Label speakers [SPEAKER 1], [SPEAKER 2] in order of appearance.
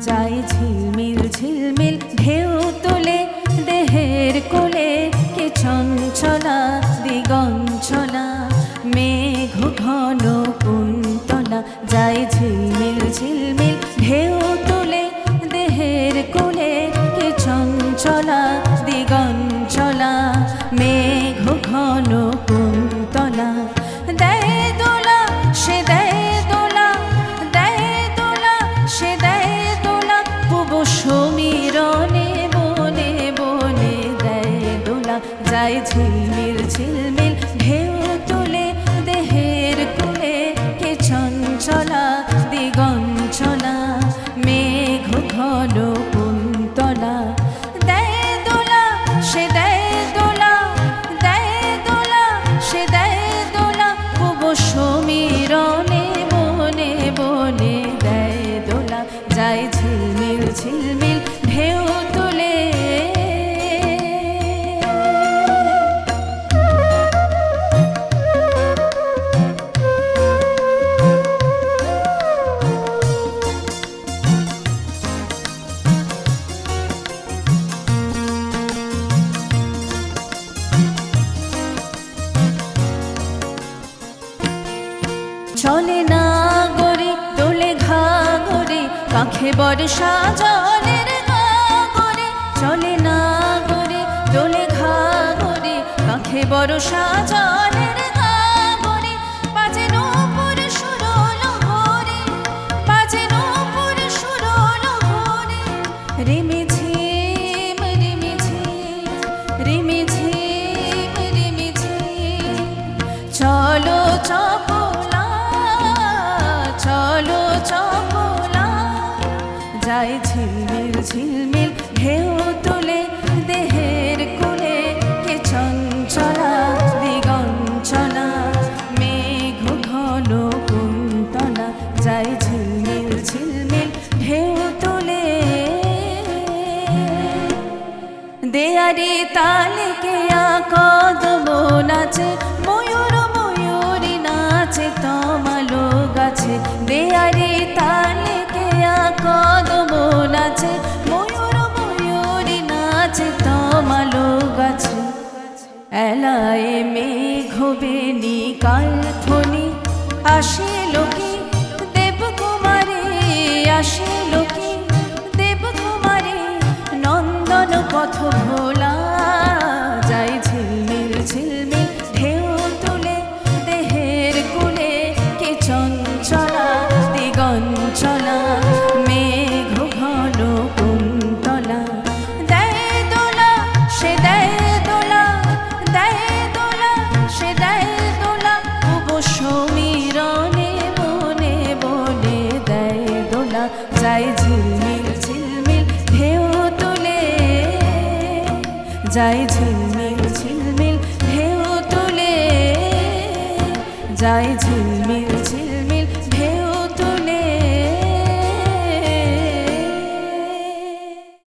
[SPEAKER 1] যায় ঝিলমিল ঝিলমিল ঢেউ তোলে দেহের কোলে কে চঞ্চলা দিগঞ্চলা মেঘ ঘন কুন্তলা যায় ঝিলমিল ঝিলমিল ঢেউ তোলে দেহের কোলে কে চঞ্চলা দিগঞ্চলা মেঘ ঘন কুন্তলা দেয় দোলা সে দেয় দোলা দেয় দোলা সে দেয় দোলা পূব সমীরণে বনে বনে দেয় দোলা যায় ঝিলমিল ঝিলমিল ঢেউ তোলে দেহের কোলে কে চঞ্চলা দিগঞ্চলা মেঘ ঘন কুন্তলা দেয় দোলা সে দেয় দোলা দেয় দোলা সে দেয় দোলা পূব সমীরণে বনে বনে দেয় দোলা যায় ঝিলমিল ঝিলমিল ঢেউ তোলে চলে না গড়ি দোলে ঘাগরে কাঁখে বর্ষা জলের গাগরে চলে না গড়ি দোলে ঘাগরে কাঁখে বর্ষা জলের গাগরে বাজে নূপুর সুরল হরে বাজে নূপুর সুরল হরে রিমি ঝিম রিমি ঝিম রিমি ঝিম রিমি ঝিম চলো চপলা চলো চপলা যায় ঝিলমিল ঝিলমিল ঢেউ তোলে দেহের কোলে কে চঞ্চলা দিগঞ্চলা মেঘ ঘন কুন্তলা যায় ঝিলমিল ঝিলমিল ঢেউ তোলে দেয়ারে তালে কে কদম নাচে ময়ূর ময়ূরী নাচে তমালো গাছে দেয়ারে তালে কে কদম নাচে ময়ূর ময়ূরী নাচে তমালো গাছে এলায় মেঘ বেনি কালধ্বনি আসে লোকে দেবকুমারে আসে লোকে দেবকুমারে নন্দন পথ ভোলা যায় ঝিলমিল ঝিলমিল ঢেউ তুলে দেহের কুলে কে চঞ্চলা দিগঞ্চলা মেঘ ঘন কুন্তলা দেয় দোলা সে দেয় দোলা দেয় দোলা সে দেয় দোলা পূব সমীরণে বনে বনে দেয় দোলা যায় ঝিলমিল ঝিলমিল ঢেউ তোলে যায় ঝিলমিল ঝিলমিল ঢেউ তোলে যায় ঝিলমিল